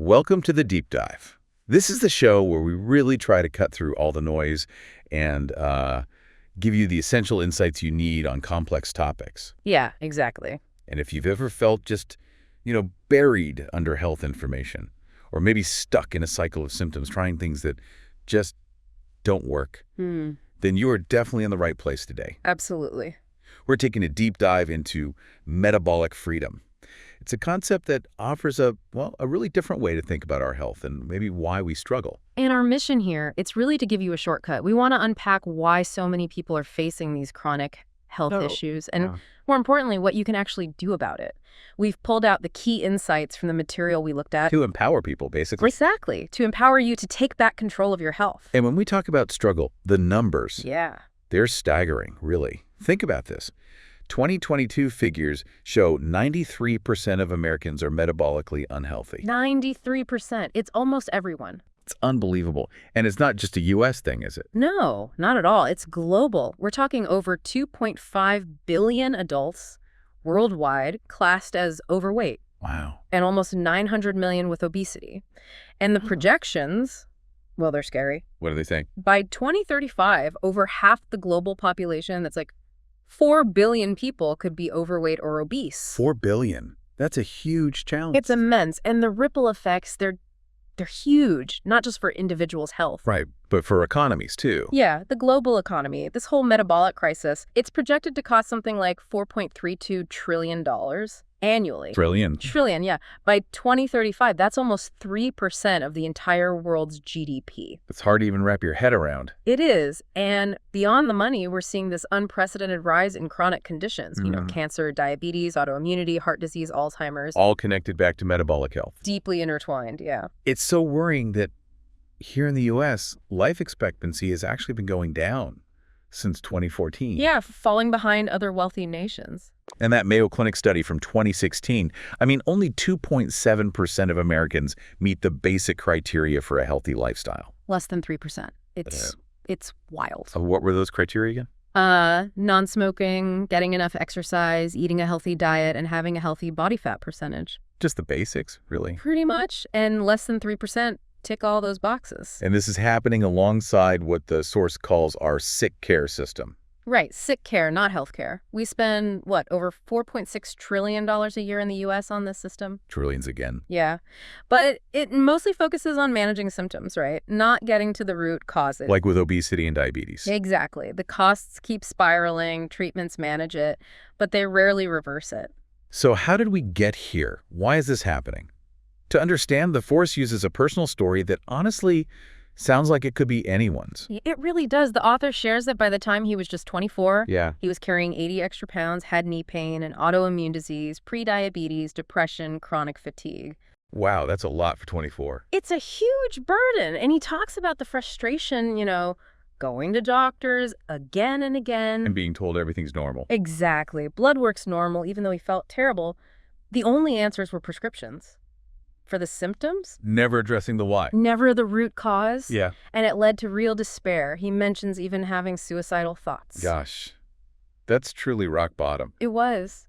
Welcome to the Deep Dive. This is the show where we really try to cut through all the noise and give you the essential insights you need on complex topics. Yeah, exactly. And if you've ever felt just, buried under health information, or maybe stuck in a cycle of symptoms trying things that just don't work, then you are definitely in the right place today. Absolutely. We're taking a deep dive into metabolic freedom. It's a concept that offers a really different way to think about our health and maybe why we struggle. And our mission here, it's really to give you a shortcut. We want to unpack why so many people are facing these chronic health issues and, more importantly, what you can actually do about it. We've pulled out the key insights from the material we looked at. To empower people, basically. Exactly. To empower you to take back control of your health. And when we talk about struggle, the numbers, Yeah. they're staggering, really. Think about this. 2022 figures show 93% of Americans are metabolically unhealthy. 93%. It's almost everyone. It's unbelievable. And it's not just a U.S. thing, is it? No, not at all. It's global. We're talking over 2.5 billion adults worldwide classed as overweight. Wow. And almost 900 million with obesity. And the projections, well, they're scary. What are they saying? By 2035, over half the global population, that's like 4 billion people, could be overweight or obese. 4 billion. That's a huge challenge. It's immense. And the ripple effects, they're huge, not just for individuals' health. Right, but for economies, too. Yeah, the global economy, this whole metabolic crisis, it's projected to cost something like $4.32 trillion annually. Trillion, yeah. By 2035, that's almost 3% of the entire world's GDP. It's hard to even wrap your head around. It is. And beyond the money, we're seeing this unprecedented rise in chronic conditions, cancer, diabetes, autoimmunity, heart disease, Alzheimer's. All connected back to metabolic health. Deeply intertwined, yeah. It's so worrying that here in the U.S., life expectancy has actually been going down since 2014. Yeah, falling behind other wealthy nations. And that Mayo Clinic study from 2016, only 2.7% of Americans meet the basic criteria for a healthy lifestyle. Less than 3%. It's wild. What were those criteria again? Non-smoking, getting enough exercise, eating a healthy diet, and having a healthy body fat percentage. Just the basics, really. Pretty much. And less than 3% tick all those boxes. And this is happening alongside what the source calls our sick care system. Right. Sick care, not health care. We spend, over $4.6 trillion a year in the U.S. on this system? Trillions again. Yeah. But it mostly focuses on managing symptoms, right? Not getting to the root causes. Like with obesity and diabetes. Exactly. The costs keep spiraling, treatments manage it, but they rarely reverse it. So how did we get here? Why is this happening? To understand, the Force uses a personal story that honestly sounds like it could be anyone's. It really does. The author shares that by the time he was just 24, he was carrying 80 extra pounds, had knee pain, an autoimmune disease, prediabetes, depression, chronic fatigue. Wow, that's a lot for 24. It's a huge burden. And he talks about the frustration, going to doctors again and again. And being told everything's normal. Exactly. Blood work's normal, even though he felt terrible. The only answers were prescriptions. For the symptoms? Never addressing the why. Never the root cause. Yeah. And it led to real despair. He mentions even having suicidal thoughts. Gosh, that's truly rock bottom. It was.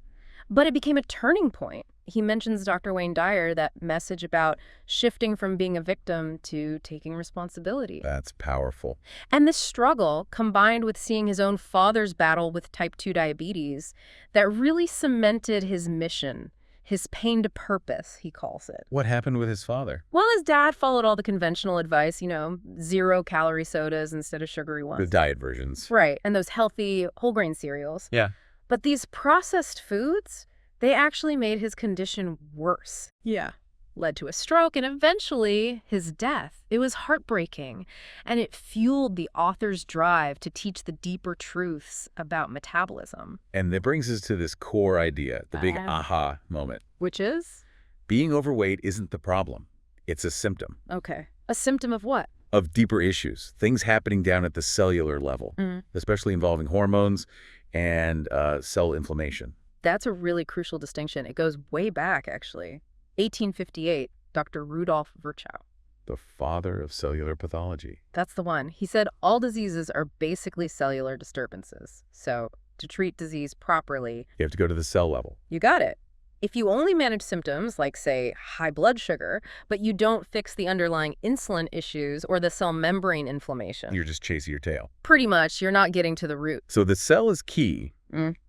But it became a turning point. He mentions Dr. Wayne Dyer, that message about shifting from being a victim to taking responsibility. That's powerful. And this struggle, combined with seeing his own father's battle with type 2 diabetes, that really cemented his mission. His pain to purpose, he calls it. What happened with his father? Well, his dad followed all the conventional advice, 0-calorie sodas instead of sugary ones. The diet versions. Right, and those healthy whole grain cereals. Yeah. But these processed foods, they actually made his condition worse. Yeah. Led to a stroke and eventually his death. It was heartbreaking, and it fueled the author's drive to teach the deeper truths about metabolism. And that brings us to this core idea, the big aha moment. Which is? Being overweight isn't the problem. It's a symptom. Okay. A symptom of what? Of deeper issues, things happening down at the cellular level, especially involving hormones and cell inflammation. That's a really crucial distinction. It goes way back, actually. 1858, Dr. Rudolf Virchow. The father of cellular pathology. That's the one. He said all diseases are basically cellular disturbances. So to treat disease properly, You have to go to the cell level. you got it. If you only manage symptoms like, say, high blood sugar, but you don't fix the underlying insulin issues or the cell membrane inflammation, You're just chasing your tail. pretty much you're not getting to the root. So the cell is key,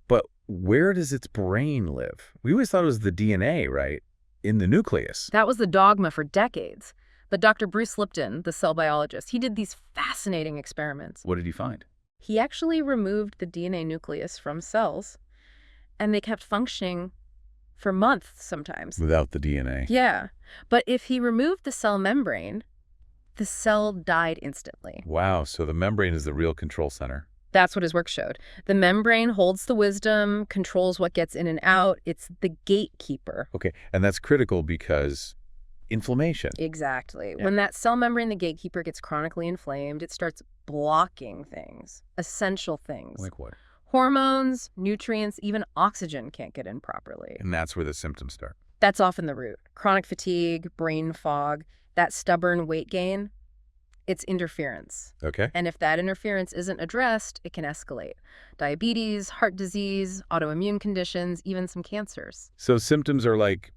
but where does its brain live? We always thought it was the DNA, right? In the nucleus. That was the dogma for decades. But Dr. Bruce Lipton, the cell biologist, he did these fascinating experiments. What did he find? He actually removed the DNA nucleus from cells, and they kept functioning for months sometimes. Without the DNA. Yeah. But if he removed the cell membrane, the cell died instantly. Wow, so the membrane is the real control center. That's what his work showed. The membrane holds the wisdom, controls what gets in and out. It's the gatekeeper. Okay, and that's critical because inflammation. Exactly. Yeah. When that cell membrane, the gatekeeper, gets chronically inflamed, it starts blocking things, essential things. Like what? Hormones, nutrients, even oxygen can't get in properly. And that's where the symptoms start. That's often the root. Chronic fatigue, brain fog, that stubborn weight gain, it's interference. Okay. And if that interference isn't addressed, it can escalate. Diabetes, heart disease, autoimmune conditions, even some cancers. So symptoms are like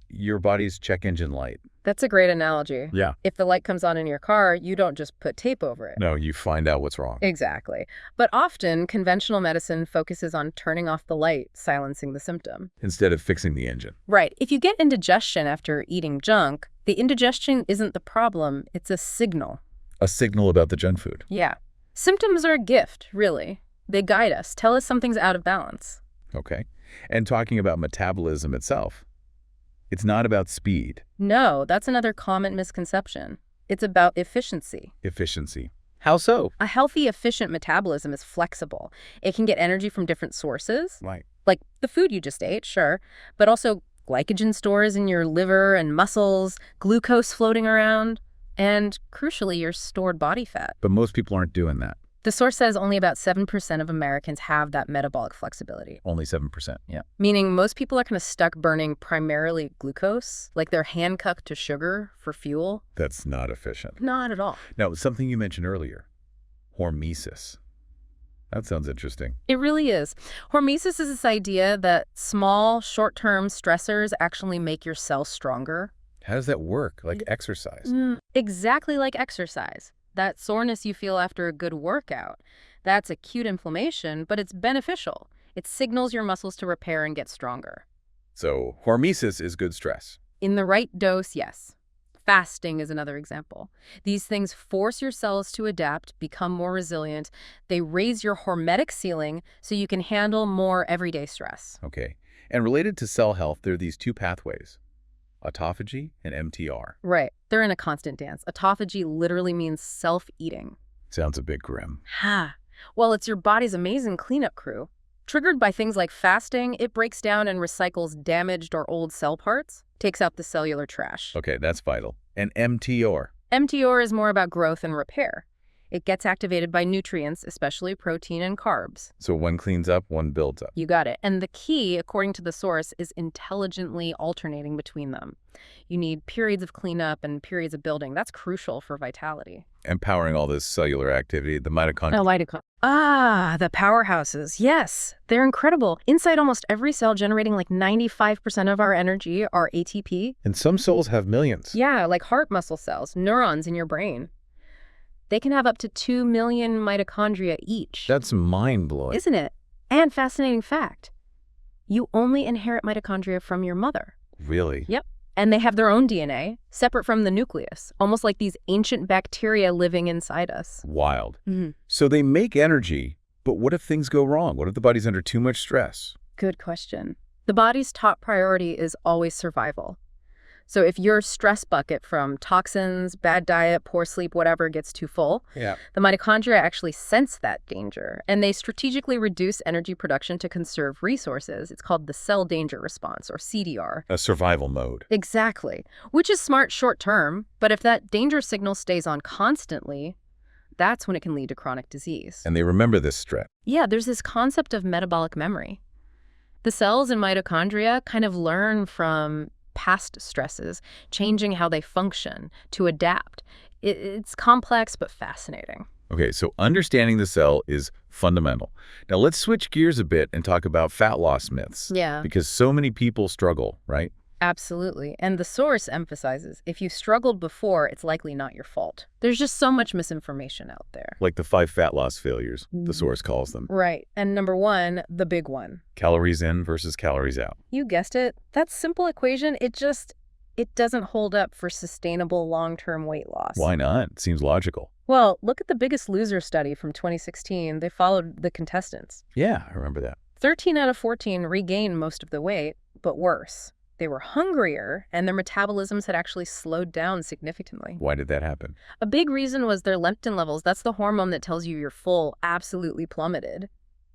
your body's check engine light. That's a great analogy. Yeah. If the light comes on in your car, you don't just put tape over it. No, you find out what's wrong. Exactly. But often, conventional medicine focuses on turning off the light, silencing the symptom. Instead of fixing the engine. Right. If you get indigestion after eating junk, the indigestion isn't the problem, it's a signal. A signal about the junk food. Yeah. Symptoms are a gift, really. They guide us, tell us something's out of balance. Okay. And talking about metabolism itself, it's not about speed. No, that's another common misconception. It's about efficiency. Efficiency. How so? A healthy, efficient metabolism is flexible. It can get energy from different sources, Right. like the food you just ate, sure, but also glycogen stores in your liver and muscles, glucose floating around, and, crucially, your stored body fat. But most people aren't doing that. The source says only about 7% of Americans have that metabolic flexibility. Only 7%. Yeah. Meaning most people are kind of stuck burning primarily glucose, like they're handcuffed to sugar for fuel. That's not efficient. Not at all. Now, something you mentioned earlier, hormesis. That sounds interesting. It really is. Hormesis is this idea that small, short-term stressors actually make your cells stronger. How does that work? Like exercise? Exactly like exercise. That soreness you feel after a good workout, that's acute inflammation, but it's beneficial. It signals your muscles to repair and get stronger. So hormesis is good stress. In the right dose, yes. Fasting is another example. These things force your cells to adapt, become more resilient. They raise your hormetic ceiling so you can handle more everyday stress. Okay. And related to cell health, there are these two pathways, autophagy and MTR. Right. They're in a constant dance. Autophagy literally means self-eating. Sounds a bit grim. Ha! Well, it's your body's amazing cleanup crew. Triggered by things like fasting, it breaks down and recycles damaged or old cell parts, takes out the cellular trash. Okay, that's vital. And MTR. MTR is more about growth and repair. It gets activated by nutrients, especially protein and carbs. So one cleans up, one builds up. You got it. And the key, according to the source, is intelligently alternating between them. You need periods of cleanup and periods of building. That's crucial for vitality. Empowering all this cellular activity, the mitochondria. The powerhouses. Yes, they're incredible. Inside almost every cell, generating like 95% of our energy are ATP. And some cells have millions. Yeah, like heart muscle cells, neurons in your brain. They can have up to 2 million mitochondria each. That's mind-blowing. Isn't it? And fascinating fact, you only inherit mitochondria from your mother. Really? Yep. And they have their own DNA, separate from the nucleus, almost like these ancient bacteria living inside us. Wild. Mm-hmm. So they make energy, but what if things go wrong? What if the body's under too much stress? Good question. The body's top priority is always survival. So if your stress bucket from toxins, bad diet, poor sleep, whatever gets too full, Yeah. the mitochondria actually sense that danger, and they strategically reduce energy production to conserve resources. It's called the cell danger response, or CDR. A survival mode. Exactly, which is smart short term, but if that danger signal stays on constantly, that's when it can lead to chronic disease. And they remember this stretch. Yeah, there's this concept of metabolic memory. The cells in mitochondria kind of learn from past stresses, changing how they function to adapt. It's complex but fascinating. Okay, so understanding the cell is fundamental. Now let's switch gears a bit and talk about fat loss myths. Yeah. Because so many people struggle, right? Absolutely. And the source emphasizes, if you struggled before, it's likely not your fault. There's just so much misinformation out there. Like the 5 fat loss failures, the source calls them. Right. And number one, the big one. Calories in versus calories out. You guessed it. That simple equation, it doesn't hold up for sustainable long-term weight loss. Why not? It seems logical. Well, look at the Biggest Loser study from 2016. They followed the contestants. Yeah, I remember that. 13 out of 14 regained most of the weight, but worse. They were hungrier, and their metabolisms had actually slowed down significantly. Why did that happen? A big reason was their leptin levels. That's the hormone that tells you you're full, absolutely plummeted.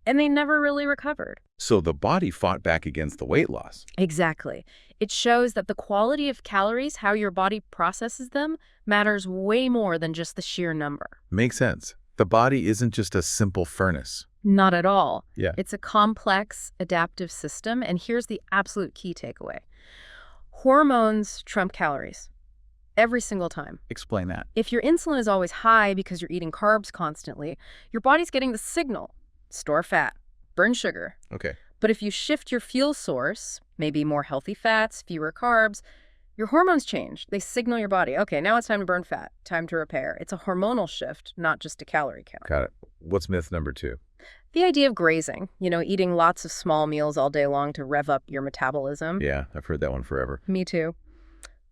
And they never really recovered. So the body fought back against the weight loss. Exactly. It shows that the quality of calories, how your body processes them, matters way more than just the sheer number. Makes sense. The body isn't just a simple furnace. Not at all. Yeah. It's a complex, adaptive system, and here's the absolute key takeaway. Hormones trump calories. Every single time. Explain that. If your insulin is always high because you're eating carbs constantly, your body's getting the signal. Store fat. Burn sugar. Okay. But if you shift your fuel source, maybe more healthy fats, fewer carbs, your hormones change. They signal your body, okay, now it's time to burn fat, time to repair. It's a hormonal shift, not just a calorie count. Got it. What's myth number 2? The idea of grazing, eating lots of small meals all day long to rev up your metabolism. Yeah, I've heard that one forever. Me too.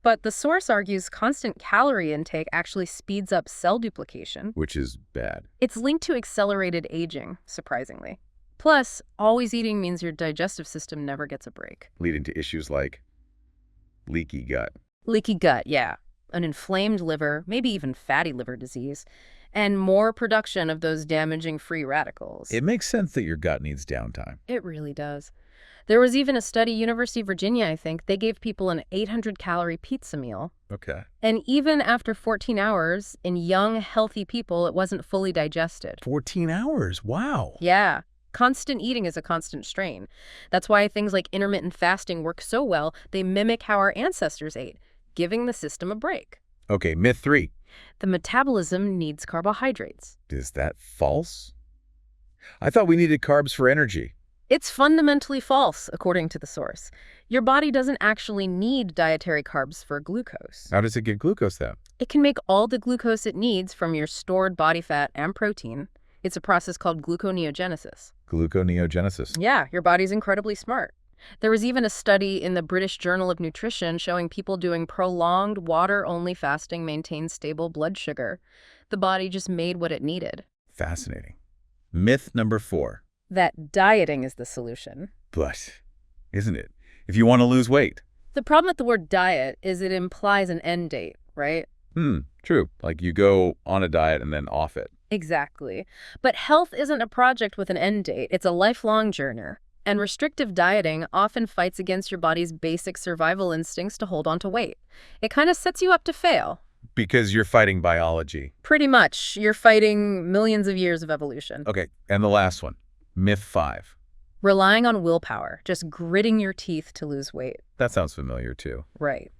But the source argues constant calorie intake actually speeds up cell duplication. Which is bad. It's linked to accelerated aging, surprisingly. Plus, always eating means your digestive system never gets a break. Leading to issues like leaky gut. Leaky gut, yeah. An inflamed liver, maybe even fatty liver disease, and more production of those damaging free radicals. It makes sense that your gut needs downtime. It really does. There was even a study, University of Virginia, I think, they gave people an 800-calorie pizza meal. Okay. And even after 14 hours, in young, healthy people, it wasn't fully digested. 14 hours? Wow. Yeah. Constant eating is a constant strain. That's why things like intermittent fasting work so well. They mimic how our ancestors ate, giving the system a break. Okay, myth 3. The metabolism needs carbohydrates. Is that false? I thought we needed carbs for energy. It's fundamentally false, according to the source. Your body doesn't actually need dietary carbs for glucose. How does it get glucose then? It can make all the glucose it needs from your stored body fat and protein. It's a process called gluconeogenesis. Gluconeogenesis. Yeah, your body's incredibly smart. There was even a study in the British Journal of Nutrition showing people doing prolonged water-only fasting maintained stable blood sugar. The body just made what it needed. Fascinating. Myth number 4. That dieting is the solution. But, isn't it? If you want to lose weight. The problem with the word diet is it implies an end date, right? True. Like you go on a diet and then off it. Exactly. But health isn't a project with an end date. It's a lifelong journey. And restrictive dieting often fights against your body's basic survival instincts to hold on to weight. It kind of sets you up to fail. Because you're fighting biology. Pretty much. You're fighting millions of years of evolution. Okay, and the last one. Myth 5. Relying on willpower, just gritting your teeth to lose weight. That sounds familiar too. Right.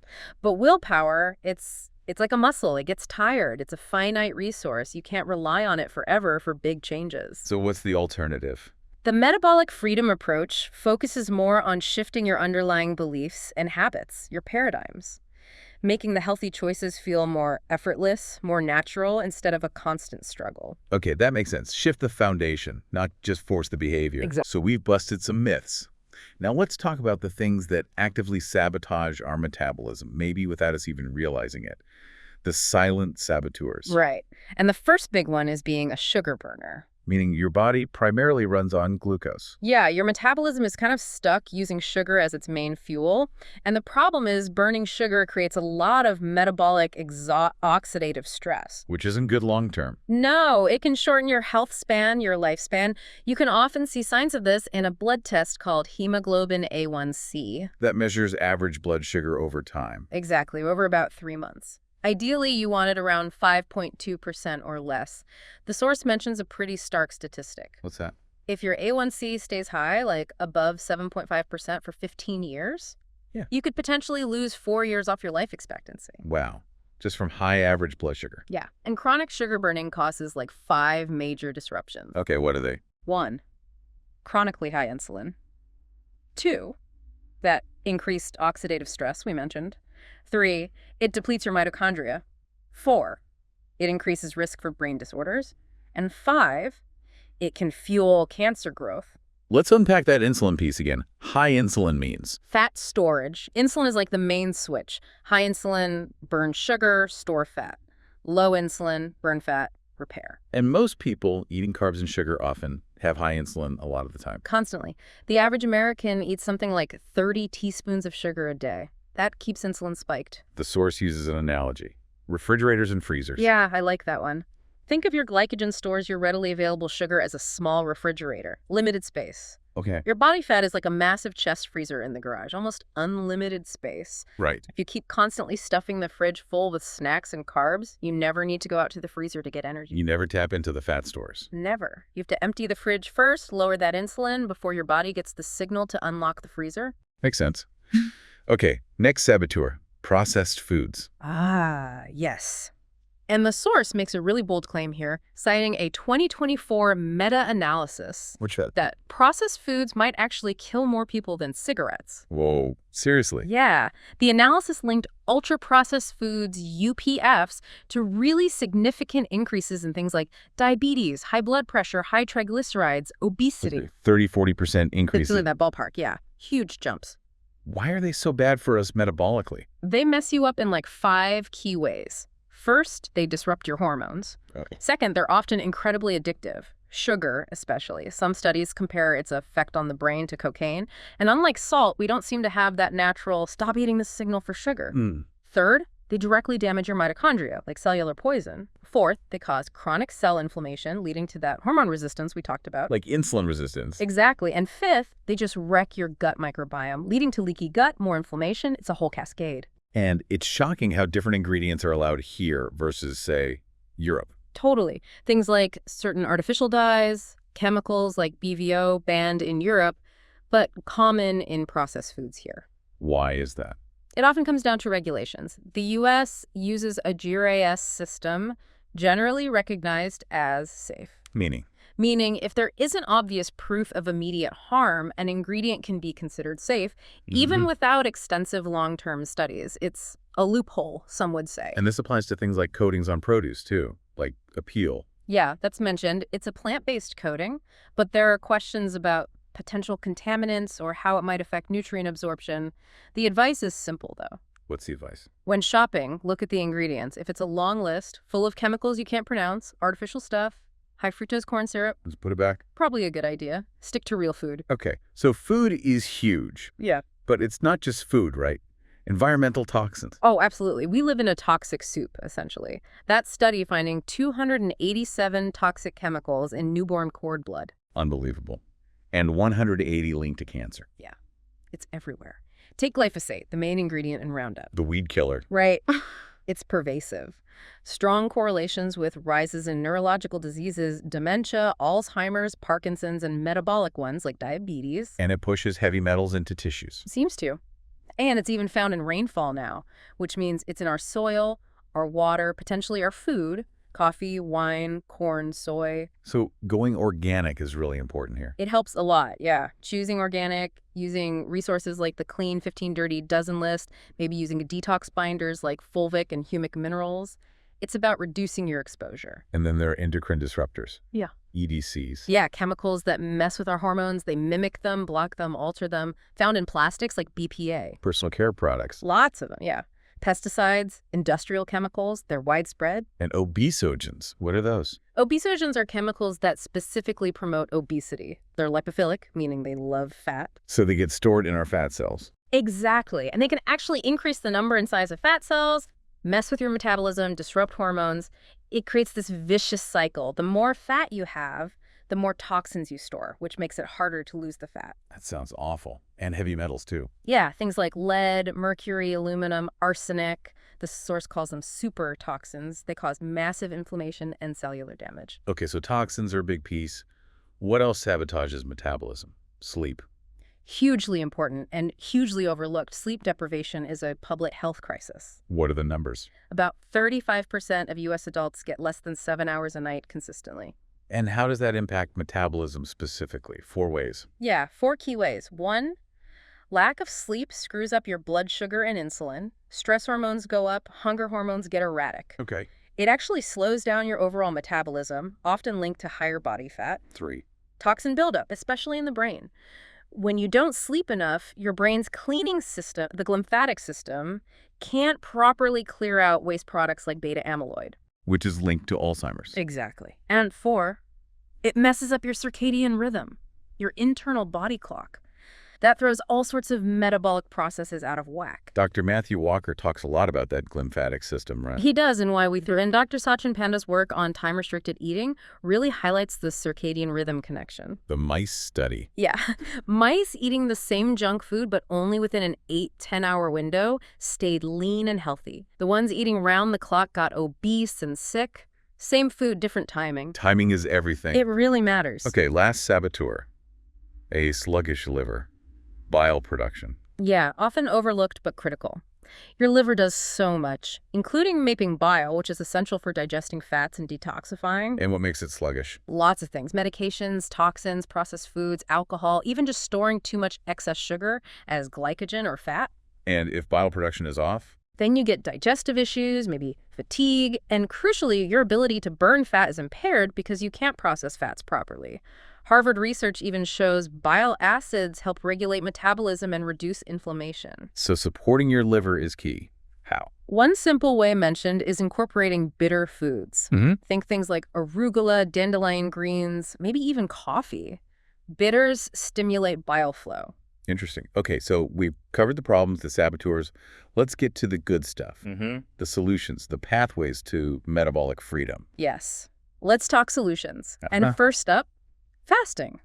But willpower, it's like a muscle. It gets tired. It's a finite resource. You can't rely on it forever for big changes. So what's the alternative? The metabolic freedom approach focuses more on shifting your underlying beliefs and habits, your paradigms, making the healthy choices feel more effortless, more natural, instead of a constant struggle. Okay, that makes sense. Shift the foundation, not just force the behavior. Exactly. So we've busted some myths. Now let's talk about the things that actively sabotage our metabolism, maybe without us even realizing it. The silent saboteurs. Right. And the first big one is being a sugar burner. Meaning your body primarily runs on glucose. Yeah, your metabolism is kind of stuck using sugar as its main fuel. And the problem is burning sugar creates a lot of metabolic oxidative stress. Which isn't good long term. No, it can shorten your health span, your lifespan. You can often see signs of this in a blood test called hemoglobin A1C. That measures average blood sugar over time. Exactly, over about 3 months. Ideally, you want it around 5.2% or less. The source mentions a pretty stark statistic. What's that? If your A1C stays high, like above 7.5% for 15 years, you could potentially lose 4 years off your life expectancy. Wow. just from high average blood sugar. Yeah, and chronic sugar burning causes like 5 major disruptions. Okay, what are they? 1, chronically high insulin. 2, that increased oxidative stress we mentioned. 3, it depletes your mitochondria. 4, it increases risk for brain disorders. And 5, it can fuel cancer growth. Let's unpack that insulin piece again. High insulin means? Fat storage. Insulin is like the main switch. High insulin, burn sugar, store fat. Low insulin, burn fat, repair. And most people eating carbs and sugar often have high insulin a lot of the time. Constantly. The average American eats something like 30 teaspoons of sugar a day. That keeps insulin spiked. The source uses an analogy. Refrigerators and freezers. Yeah, I like that one. Think of your glycogen stores your readily available sugar as a small refrigerator. Limited space. Okay. Your body fat is like a massive chest freezer in the garage, almost unlimited space. Right. If you keep constantly stuffing the fridge full with snacks and carbs, you never need to go out to the freezer to get energy. You never tap into the fat stores. Never. You have to empty the fridge first, lower that insulin before your body gets the signal to unlock the freezer. Makes sense. Okay, next saboteur, processed foods. Ah, yes. And the source makes a really bold claim here, citing a 2024 meta-analysis Which that? that processed foods might actually kill more people than cigarettes. Whoa, seriously? Yeah. The analysis linked ultra-processed foods, UPFs, to really significant increases in things like diabetes, high blood pressure, high triglycerides, obesity. 30–40% increases. It's in that ballpark, yeah. Huge jumps. Why are they so bad for us metabolically? They mess you up in like 5 key ways. First, they disrupt your hormones. Okay. Second, they're often incredibly addictive. Sugar, especially. Some studies compare its effect on the brain to cocaine. And unlike salt, we don't seem to have that natural stop eating this signal for sugar. Third, they directly damage your mitochondria, like cellular poison. Fourth, they cause chronic cell inflammation, leading to that hormone resistance we talked about. Like insulin resistance. Exactly. And fifth, they just wreck your gut microbiome, leading to leaky gut, more inflammation. It's a whole cascade. And it's shocking how different ingredients are allowed here versus, say, Europe. Totally. Things like certain artificial dyes, chemicals like BVO banned in Europe, but common in processed foods here. Why is that? It often comes down to regulations. The U.S. uses a GRAS system generally recognized as safe. Meaning, if there isn't obvious proof of immediate harm, an ingredient can be considered safe, even without extensive long-term studies. It's a loophole, some would say. And this applies to things like coatings on produce, too, like appeal. Yeah, that's mentioned. It's a plant-based coating, but there are questions about potential contaminants or how it might affect nutrient absorption. The advice is simple, though. What's the advice? When shopping, look at the ingredients. If it's a long list full of chemicals you can't pronounce, artificial stuff, high fructose corn syrup. Let's put it back. Probably a good idea. Stick to real food. Okay, so food is huge. Yeah. But it's not just food, right? Environmental toxins. Oh, absolutely. We live in a toxic soup, essentially. That study finding 287 toxic chemicals in newborn cord blood. Unbelievable. And 180 linked to cancer. Yeah, it's everywhere. Take glyphosate, the main ingredient in Roundup. The weed killer. Right. It's pervasive. Strong correlations with rises in neurological diseases, dementia, Alzheimer's, Parkinson's, and metabolic ones like diabetes. And it pushes heavy metals into tissues. Seems to. And it's even found in rainfall now, which means it's in our soil, our water, potentially our food, coffee, wine, corn, soy. So going organic is really important here. It helps a lot, yeah. Choosing organic, using resources like the Clean 15 Dirty Dozen list, maybe using detox binders like fulvic and humic minerals. It's about reducing your exposure. And then there are endocrine disruptors. Yeah. EDCs. Yeah, chemicals that mess with our hormones. They mimic them, block them, alter them. Found in plastics like BPA. Personal care products. Lots of them, yeah. Pesticides, industrial chemicals, they're widespread. And obesogens. What are those? Obesogens are chemicals that specifically promote obesity. They're lipophilic, meaning they love fat. So they get stored in our fat cells. Exactly. And they can actually increase the number and size of fat cells, mess with your metabolism, disrupt hormones. It creates this vicious cycle. The more fat you have, the more toxins you store, which makes it harder to lose the fat. That sounds awful. And heavy metals, too. Yeah, things like lead, mercury, aluminum, arsenic. The source calls them super toxins. They cause massive inflammation and cellular damage. Okay, so toxins are a big piece. What else sabotages metabolism? Sleep. Hugely important and hugely overlooked, sleep deprivation is a public health crisis. What are the numbers? About 35% of U.S. adults get less than 7 hours a night consistently. And how does that impact metabolism specifically? 4 ways. Yeah, 4 key ways. 1, lack of sleep screws up your blood sugar and insulin. Stress hormones go up, hunger hormones get erratic. Okay. It actually slows down your overall metabolism, often linked to higher body fat. 3. Toxin buildup, especially in the brain. When you don't sleep enough, your brain's cleaning system, the glymphatic system, can't properly clear out waste products like beta amyloid. Which is linked to Alzheimer's. Exactly. And 4, it messes up your circadian rhythm, your internal body clock. That throws all sorts of metabolic processes out of whack. Dr. Matthew Walker talks a lot about that glymphatic system, right? He does, and why we threw in Dr. Sachin Panda's work on time-restricted eating really highlights the circadian rhythm connection. The mice study. Yeah. Mice eating the same junk food but only within an 8-10-hour window stayed lean and healthy. The ones eating round the clock got obese and sick. Same food, different timing. Timing is everything. It really matters. Okay, last saboteur. A sluggish liver. Bile production. Yeah, often overlooked but critical. Your liver does so much, including making bile, which is essential for digesting fats and detoxifying. And what makes it sluggish? Lots of things. Medications, toxins, processed foods, alcohol, even just storing too much excess sugar as glycogen or fat. And if bile production is off? Then you get digestive issues, maybe fatigue, and crucially, your ability to burn fat is impaired because you can't process fats properly. Harvard research even shows bile acids help regulate metabolism and reduce inflammation. So supporting your liver is key. How? One simple way mentioned is incorporating bitter foods. Think things like arugula, dandelion greens, maybe even coffee. Bitters stimulate bile flow. Interesting. Okay, so we've covered the problems, the saboteurs. Let's get to the good stuff. The solutions, the pathways to metabolic freedom. Yes. Let's talk solutions. And first up, fasting,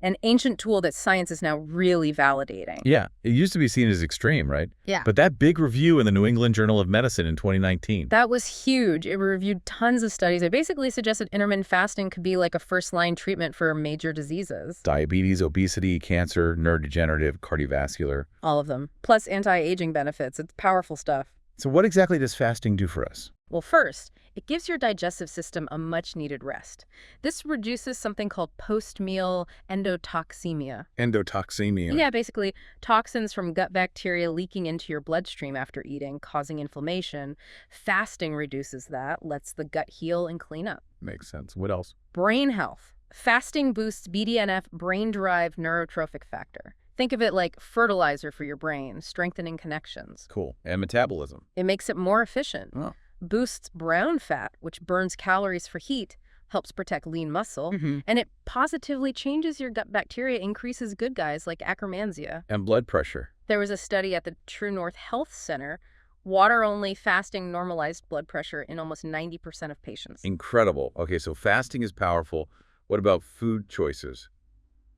an ancient tool that science is now really validating. Yeah, it used to be seen as extreme, right? Yeah. But that big review in the New England Journal of Medicine in 2019. That was huge. It reviewed tons of studies. It basically suggested intermittent fasting could be like a first-line treatment for major diseases. Diabetes, obesity, cancer, neurodegenerative, cardiovascular. All of them. Plus anti-aging benefits. It's powerful stuff. So what exactly does fasting do for us? Well, first, it gives your digestive system a much-needed rest. This reduces something called post-meal endotoxemia. Endotoxemia. Yeah, basically toxins from gut bacteria leaking into your bloodstream after eating, causing inflammation. Fasting reduces that, lets the gut heal and clean up. Makes sense. What else? Brain health. Fasting boosts BDNF, brain-derived neurotrophic factor. Think of it like fertilizer for your brain, strengthening connections. Cool. And metabolism. It makes it more efficient. Oh. Boosts brown fat, which burns calories for heat, helps protect lean muscle, and it positively changes your gut bacteria, increases good guys like Akkermansia. And blood pressure. There was a study at the True North Health Center. Water-only fasting normalized blood pressure in almost 90% of patients. Incredible. Okay, so fasting is powerful. What about food choices?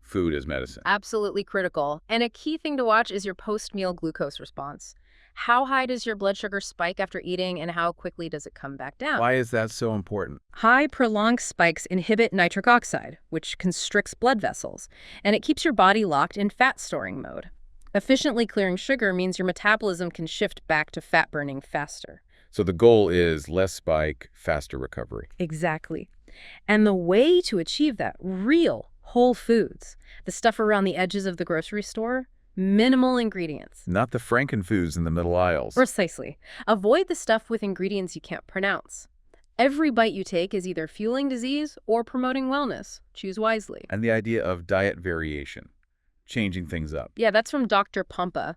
Food as medicine. Absolutely critical. And a key thing to watch is your post-meal glucose response. How high does your blood sugar spike after eating, and how quickly does it come back down? Why is that so important? High, prolonged spikes inhibit nitric oxide, which constricts blood vessels, and it keeps your body locked in fat-storing mode. Efficiently clearing sugar means your metabolism can shift back to fat-burning faster. So the goal is less spike, faster recovery. Exactly. And the way to achieve that, real whole foods, the stuff around the edges of the grocery store, minimal ingredients. Not the frankenfoods in the middle aisles. Precisely. Avoid the stuff with ingredients you can't pronounce. Every bite you take is either fueling disease or promoting wellness. Choose wisely. And the idea of diet variation, changing things up. Yeah, that's from Dr. Pompa.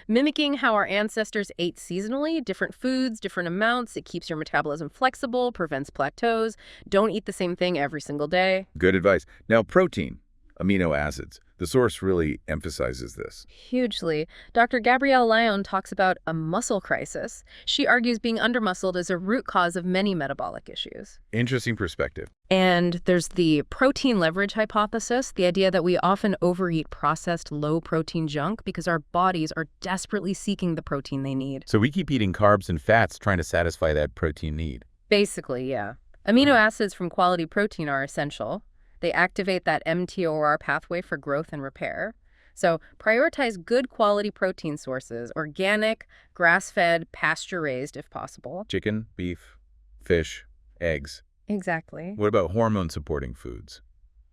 Mimicking how our ancestors ate seasonally, different foods, different amounts. It keeps your metabolism flexible, prevents plateaus. Don't eat the same thing every single day. Good advice. Now, protein, amino acids. The source really emphasizes this. Hugely. Dr. Gabrielle Lyon talks about a muscle crisis. She argues being undermuscled is a root cause of many metabolic issues. Interesting perspective. And there's the protein leverage hypothesis, the idea that we often overeat processed low-protein junk because our bodies are desperately seeking the protein they need. So we keep eating carbs and fats trying to satisfy that protein need. Basically, yeah. Amino acids from quality protein are essential. They activate that mTOR pathway for growth and repair. So prioritize good quality protein sources, organic, grass-fed, pasture-raised if possible. Chicken, beef, fish, eggs. Exactly. What about hormone-supporting foods?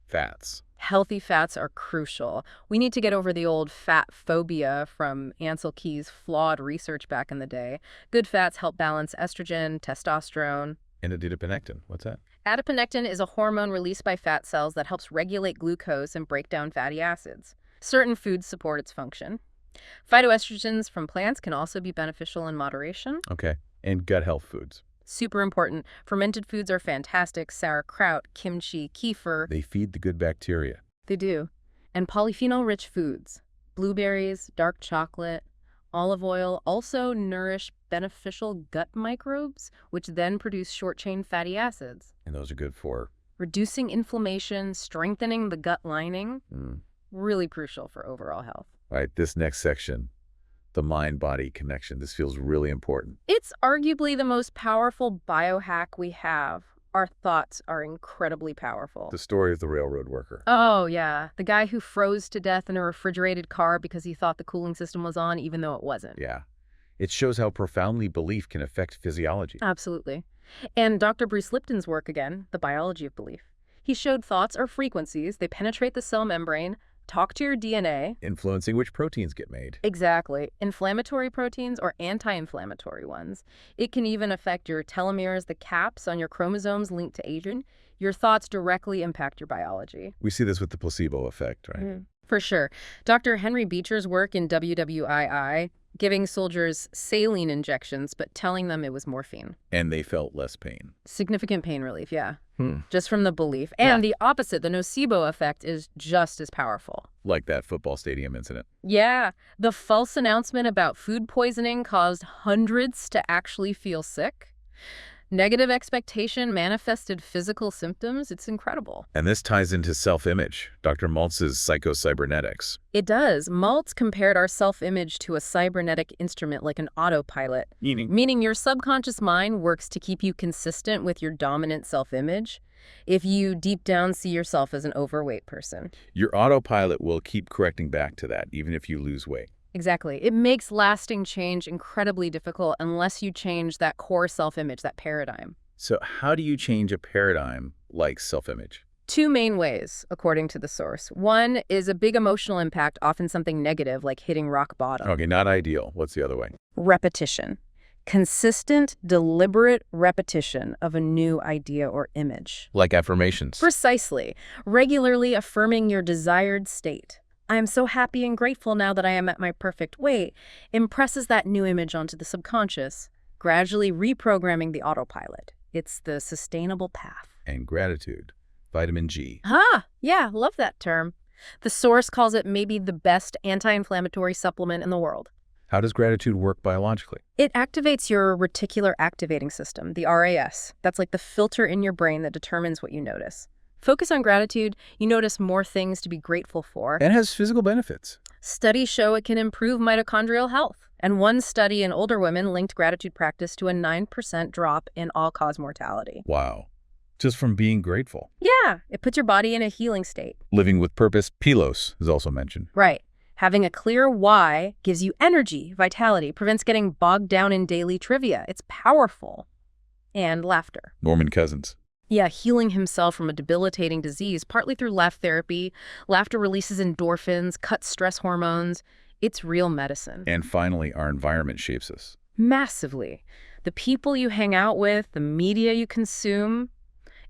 Fats. Healthy fats are crucial. We need to get over the old fat phobia from Ansel Keys' flawed research back in the day. Good fats help balance estrogen, testosterone. And adiponectin. What's that? Adiponectin is a hormone released by fat cells that helps regulate glucose and break down fatty acids. Certain foods support its function. Phytoestrogens from plants can also be beneficial in moderation. Okay. And gut health foods. Super important. Fermented foods are fantastic. Sauerkraut, kimchi, kefir. They feed the good bacteria. They do. And polyphenol-rich foods. Blueberries, dark chocolate, olive oil also nourish beneficial gut microbes, which then produce short-chain fatty acids. And those are good for? Reducing inflammation, strengthening the gut lining. Really crucial for overall health. All right, this next section, the mind-body connection. This feels really important. It's arguably the most powerful biohack we have. Our thoughts are incredibly powerful. The story of the railroad worker. Oh, yeah. The guy who froze to death in a refrigerated car because he thought the cooling system was on, even though it wasn't. Yeah. It shows how profoundly belief can affect physiology. Absolutely. And Dr. Bruce Lipton's work again, The Biology of Belief. He showed thoughts are frequencies. They penetrate the cell membrane, talk to your DNA. Influencing which proteins get made. Exactly. Inflammatory proteins or anti-inflammatory ones. It can even affect your telomeres, the caps on your chromosomes linked to aging. Your thoughts directly impact your biology. We see this with the placebo effect, right? For sure. Dr. Henry Beecher's work in WWII, giving soldiers saline injections, but telling them it was morphine. And they felt less pain. Significant pain relief, yeah. Just from the belief. And the opposite, the nocebo effect, is just as powerful. Like that football stadium incident. Yeah. The false announcement about food poisoning caused hundreds to actually feel sick. Negative expectation manifested physical symptoms. It's incredible. And this ties into self-image, Dr. Maltz's psychocybernetics. It does. Maltz compared our self-image to a cybernetic instrument like an autopilot. Meaning your subconscious mind works to keep you consistent with your dominant self-image if you deep down see yourself as an overweight person. Your autopilot will keep correcting back to that, even if you lose weight. Exactly. It makes lasting change incredibly difficult unless you change that core self-image, that paradigm. So how do you change a paradigm like self-image? Two main ways, according to the source. One is a big emotional impact, often something negative, like hitting rock bottom. Okay, not ideal. What's the other way? Repetition. Consistent, deliberate repetition of a new idea or image. Like affirmations. Precisely. Regularly affirming your desired state. I am so happy and grateful now that I am at my perfect weight, impresses that new image onto the subconscious, gradually reprogramming the autopilot. It's the sustainable path. And gratitude. Vitamin G. Yeah, love that term. The source calls it maybe the best anti-inflammatory supplement in the world. How does gratitude work biologically? It activates your reticular activating system, the RAS. That's like the filter in your brain that determines what you notice. Focus on gratitude, you notice more things to be grateful for. And has physical benefits. Studies show it can improve mitochondrial health. And one study in older women linked gratitude practice to a 9% drop in all-cause mortality. Wow. Just from being grateful. Yeah, it puts your body in a healing state. Living with purpose, pilos, is also mentioned. Right. Having a clear why gives you energy, vitality, prevents getting bogged down in daily trivia. It's powerful. And laughter. Norman Cousins. Yeah, healing himself from a debilitating disease, partly through laugh therapy. Laughter releases endorphins, cuts stress hormones. It's real medicine. And finally, our environment shapes us. Massively. The people you hang out with, the media you consume,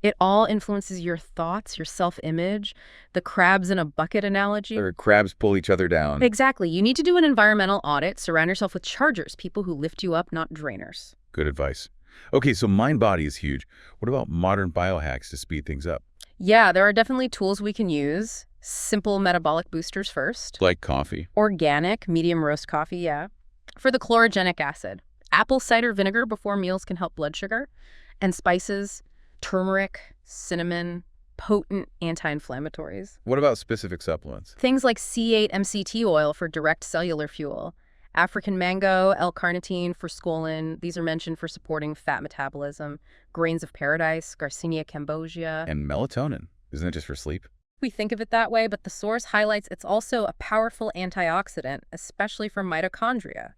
it all influences your thoughts, your self-image, the crabs in a bucket analogy. Or crabs pull each other down. Exactly. You need to do an environmental audit. Surround yourself with chargers, people who lift you up, not drainers. Good advice. Okay, so mind-body is huge. What about modern biohacks to speed things up? Yeah, there are definitely tools we can use. Simple metabolic boosters first. Like coffee. Organic, medium roast coffee, yeah. For the chlorogenic acid. Apple cider vinegar before meals can help blood sugar. And spices, turmeric, cinnamon, potent anti-inflammatories. What about specific supplements? Things like C8-MCT oil for direct cellular fuel. African mango, L-carnitine for scolin. These are mentioned for supporting fat metabolism. Grains of paradise, Garcinia cambogia. And melatonin. Isn't it just for sleep? We think of it that way, but the source highlights it's also a powerful antioxidant, especially for mitochondria,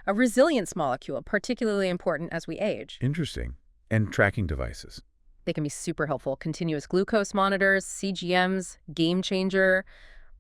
a resilience molecule particularly important as we age. Interesting. And tracking devices. They can be super helpful. Continuous glucose monitors, CGMs, game changer,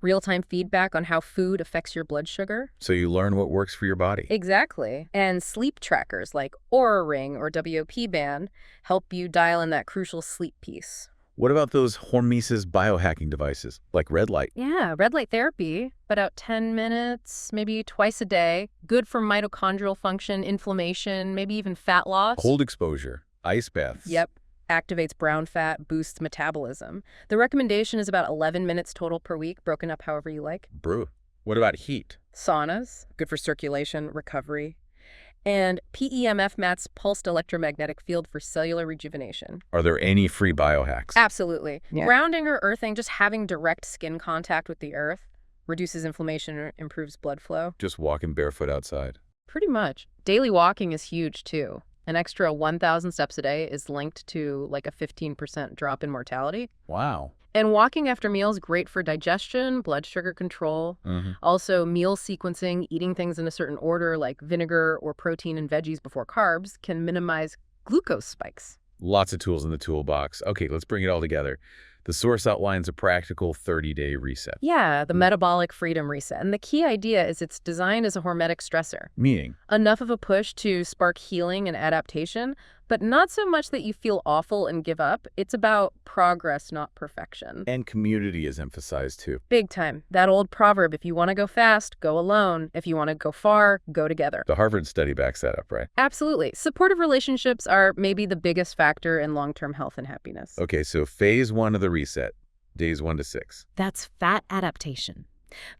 real-time feedback on how food affects your blood sugar. So you learn what works for your body. Exactly. And sleep trackers like Oura Ring or WOP Band help you dial in that crucial sleep piece. What about those hormesis biohacking devices, like red light? Yeah, red light therapy, about 10 minutes, maybe twice a day. Good for mitochondrial function, inflammation, maybe even fat loss. Cold exposure, ice baths. Yep. Activates brown fat, boosts metabolism. The recommendation is about 11 minutes total per week, broken up however you like. Brew. What about heat? Saunas, good for circulation, recovery. And PEMF mats, pulsed electromagnetic field for cellular rejuvenation. Are there any free biohacks? Absolutely. Yeah. Grounding or earthing, just having direct skin contact with the earth, reduces inflammation or improves blood flow. Just walking barefoot outside. Pretty much. Daily walking is huge, too. An extra 1,000 steps a day is linked to like a 15% drop in mortality. Wow. And walking after meals, great for digestion, blood sugar control. Also, meal sequencing, eating things in a certain order like vinegar or protein and veggies before carbs can minimize glucose spikes. Lots of tools in the toolbox. Okay, let's bring it all together. The source outlines a practical 30-day reset. Yeah, the metabolic freedom reset. And the key idea is it's designed as a hormetic stressor. Meaning? Enough of a push to spark healing and adaptation, but not so much that you feel awful and give up. It's about progress, not perfection. And community is emphasized too. Big time. That old proverb, if you want to go fast, go alone. If you want to go far, go together. The Harvard study backs that up, right? Absolutely. Supportive relationships are maybe the biggest factor in long-term health and happiness. Okay, so phase 1 of the reset, days 1 to 6. That's fat adaptation.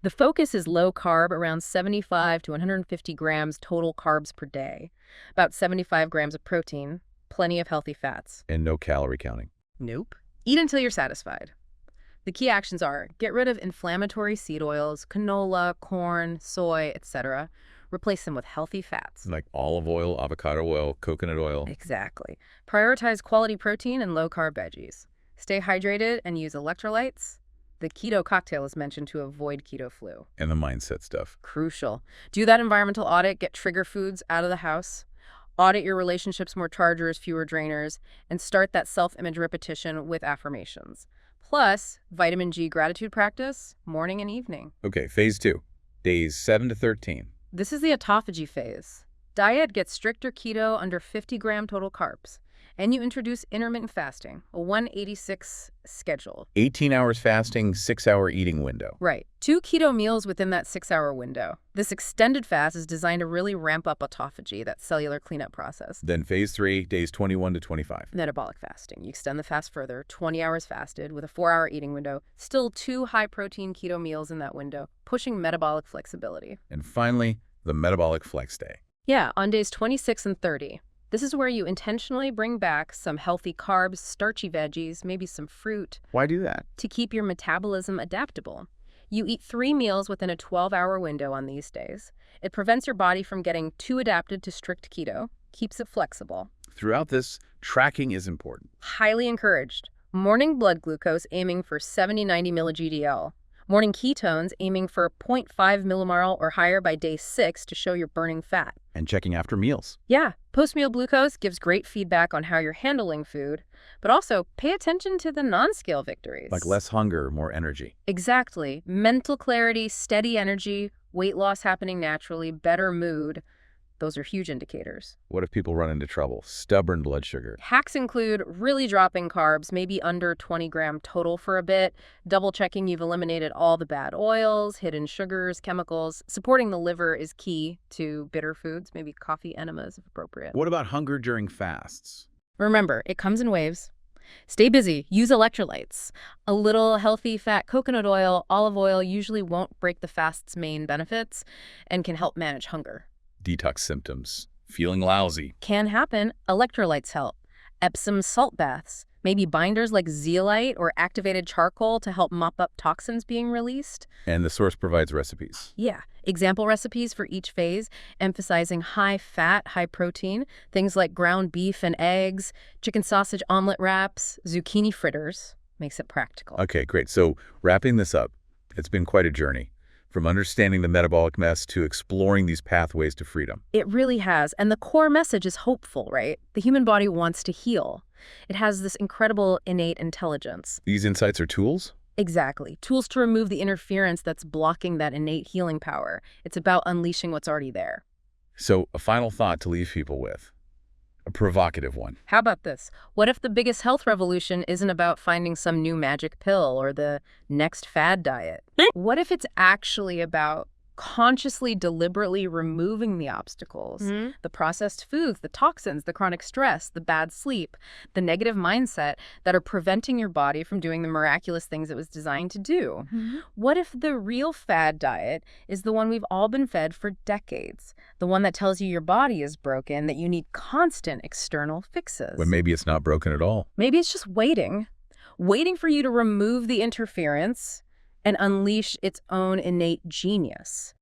The focus is low carb, around 75 to 150 grams total carbs per day, about 75 grams of protein, plenty of healthy fats. And no calorie counting. Nope. Eat until you're satisfied. The key actions are get rid of inflammatory seed oils, canola, corn, soy, etc. Replace them with healthy fats. Like olive oil, avocado oil, coconut oil. Exactly. Prioritize quality protein and low-carb veggies. Stay hydrated and use electrolytes. The keto cocktail is mentioned to avoid keto flu. And the mindset stuff. Crucial. Do that environmental audit, get trigger foods out of the house. Audit your relationships, more chargers, fewer drainers, and start that self-image repetition with affirmations. Plus, vitamin G gratitude practice, morning and evening. Okay, phase 2, days 7 to 13. This is the autophagy phase. Diet gets stricter keto under 50-gram total carbs. And you introduce intermittent fasting, a 186 schedule. 18 hours fasting, 6-hour eating window. Right. 2 keto meals within that 6-hour window. This extended fast is designed to really ramp up autophagy, that cellular cleanup process. Then phase 3, days 21 to 25. Metabolic fasting. You extend the fast further, 20 hours fasted with a 4-hour eating window. Still 2 high-protein keto meals in that window, pushing metabolic flexibility. And finally, the metabolic flex day. Yeah, on days 26 and 30. This is where you intentionally bring back some healthy carbs, starchy veggies, maybe some fruit. Why do that? To keep your metabolism adaptable. You eat 3 meals within a 12-hour window on these days. It prevents your body from getting too adapted to strict keto, keeps it flexible. Throughout this, tracking is important. Highly encouraged. Morning blood glucose aiming for 70-90 milli-GDL. Morning ketones aiming for 0.5 millimole or higher by day 6 to show you're burning fat. And checking after meals. Yeah, post-meal glucose gives great feedback on how you're handling food, but also pay attention to the non-scale victories. Like less hunger, more energy. Exactly. Mental clarity, steady energy, weight loss happening naturally, better mood. Those are huge indicators. What if people run into trouble? Stubborn blood sugar. Hacks include really dropping carbs, maybe under 20 gram total for a bit, double checking you've eliminated all the bad oils, hidden sugars, chemicals. Supporting the liver is key to bitter foods, maybe coffee enemas if appropriate. What about hunger during fasts? Remember, it comes in waves. Stay busy. Use electrolytes. A little healthy fat coconut oil, olive oil usually won't break the fast's main benefits and can help manage hunger. Detox symptoms. Feeling lousy. Can happen. Electrolytes help. Epsom salt baths. Maybe binders like zeolite or activated charcoal to help mop up toxins being released. And the source provides recipes. Yeah. Example recipes for each phase, emphasizing high fat, high protein, things like ground beef and eggs, chicken sausage omelet wraps, zucchini fritters. makes it practical. Okay, great. So wrapping this up, it's been quite a journey. From understanding the metabolic mess to exploring these pathways to freedom. It really has. And the core message is hopeful, right? The human body wants to heal. It has this incredible innate intelligence. These insights are tools? Exactly. Tools to remove the interference that's blocking that innate healing power. It's about unleashing what's already there. So a final thought to leave people with. A provocative one. How about this? What if the biggest health revolution isn't about finding some new magic pill or the next fad diet? What if it's actually about consciously, deliberately removing the obstacles, the processed foods, the toxins, the chronic stress, the bad sleep, the negative mindset that are preventing your body from doing the miraculous things it was designed to do? What if the real fad diet is the one we've all been fed for decades, the one that tells you your body is broken, that you need constant external fixes? When maybe it's not broken at all. Maybe it's just waiting for you to remove the interference and unleash its own innate genius.